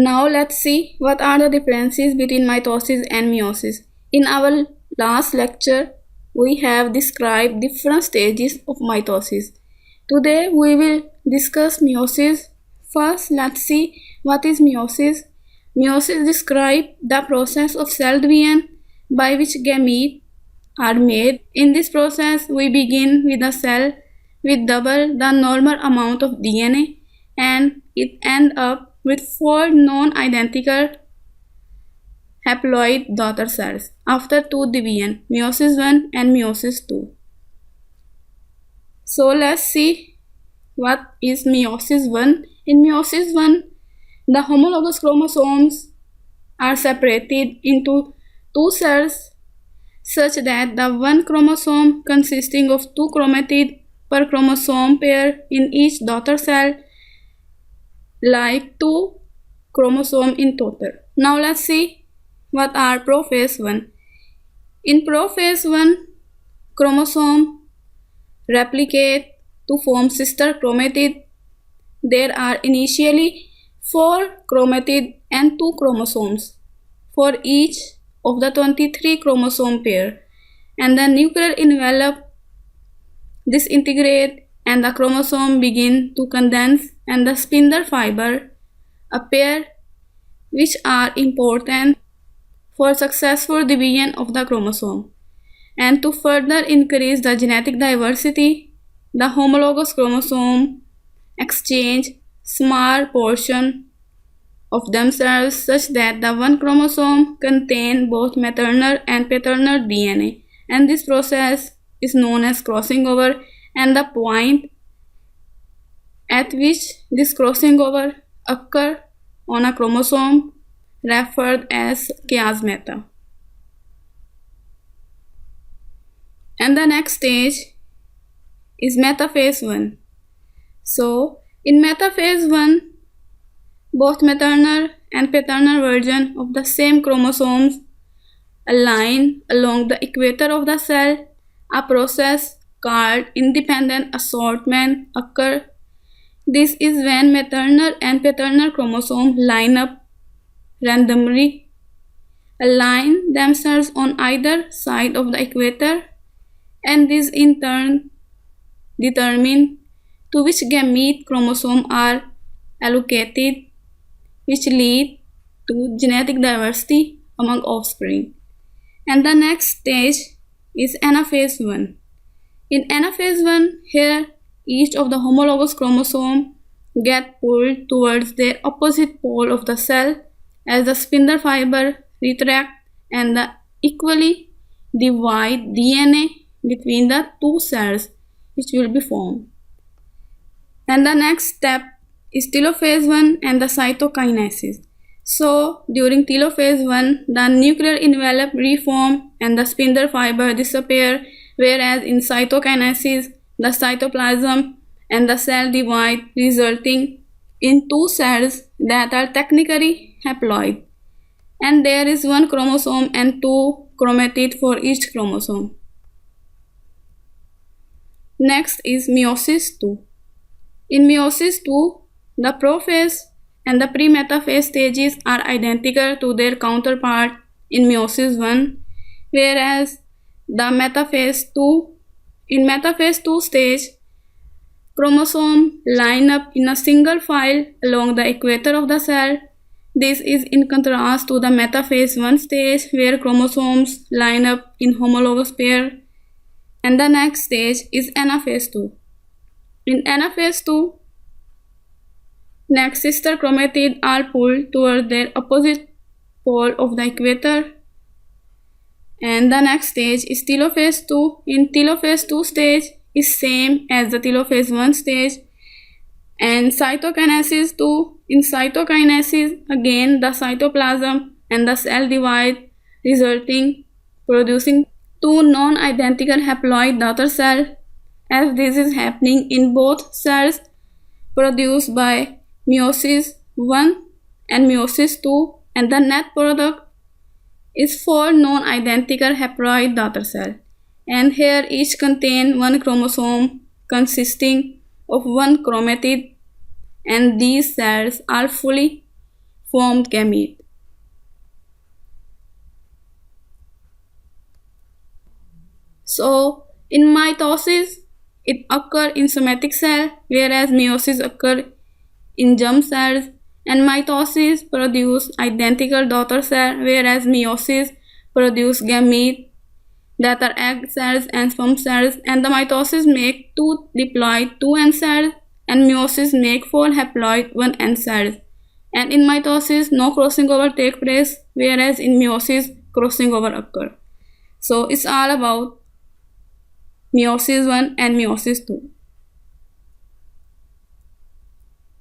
Now let's see what are the differences between mitosis and meiosis. In our last lecture, we have described different stages of mitosis. Today we will discuss meiosis. First, let's see what is meiosis. Meiosis describes the process of cell division by which gametes are made. In this process, we begin with a cell with double the normal amount of DNA and it ends up with 4 non-identical haploid daughter cells after 2 division, meiosis 1 and meiosis 2. So let's see what is meiosis 1. In meiosis 1, the homologous chromosomes are separated into 2 cells such that the one chromosome consisting of 2 chromatids per chromosome pair in each daughter cell, like 2 chromosomes in total. Now let's see what are prophase 1. In prophase 1, chromosome replicate to form sister chromatid. There are initially 4 chromatids and 2 chromosomes for each of the 23 chromosome pair, and the nuclear envelope disintegrate and the chromosome begin to condense and the spindle fiber appear, which are important for successful division of the chromosome. And to further increase the genetic diversity, the homologous chromosome exchange small portion of themselves such that the one chromosome contain both maternal and paternal DNA, and this process is known as crossing over, and the point at which this crossing over occurs on a chromosome referred as chiasmata. And the next stage is metaphase 1. So in metaphase 1, both maternal and paternal version of the same chromosomes align along the equator of the cell. A process called independent assortment occurs. This is when maternal and paternal chromosomes line up randomly, align themselves on either side of the equator, and this in turn determine to which gamete chromosome are allocated, which lead to genetic diversity among offspring. And the next stage is anaphase 1. In anaphase 1, here each of the homologous chromosome get pulled towards their opposite pole of the cell as the spindle fiber retract and the equally divide DNA between the 2 cells which will be formed. And the next step is telophase 1 and the cytokinesis. So during telophase 1, the nuclear envelope reform and the spindle fiber disappear, whereas in cytokinesis, the cytoplasm and the cell divide, resulting in 2 cells that are technically haploid, and there is 1 chromosome and 2 chromatids for each chromosome. Next is meiosis 2. In meiosis 2, the prophase and the pre-metaphase stages are identical to their counterpart in meiosis 1, whereas the metaphase 2, in metaphase 2 stage, chromosomes line up in a single file along the equator of the cell. This is in contrast to the metaphase 1 stage where chromosomes line up in homologous pair. And the next stage is anaphase 2. In anaphase 2, next sister chromatids are pulled toward their opposite pole of the equator. And the next stage is telophase 2. In telophase 2 stage is same as the telophase 1 stage. And cytokinesis 2. In cytokinesis, again the cytoplasm and the cell divide, producing 2 non-identical haploid daughter cells. As this is happening in both cells produced by meiosis 1 and meiosis 2, and the net product is 4 non-identical haploid daughter cells, and here each contain 1 chromosome consisting of 1 chromatid, and these cells are fully formed gamete. So, in mitosis, it occurs in somatic cell, whereas meiosis occurs in germ cells, and mitosis produce identical daughter cell, whereas meiosis produce gamete that are egg cells and sperm cells, and the mitosis make 2 diploid 2n cells, and meiosis make 4 haploid 1n cells. And in mitosis, no crossing over take place, whereas in meiosis, crossing over occur. So it's all about meiosis 1 and meiosis 2.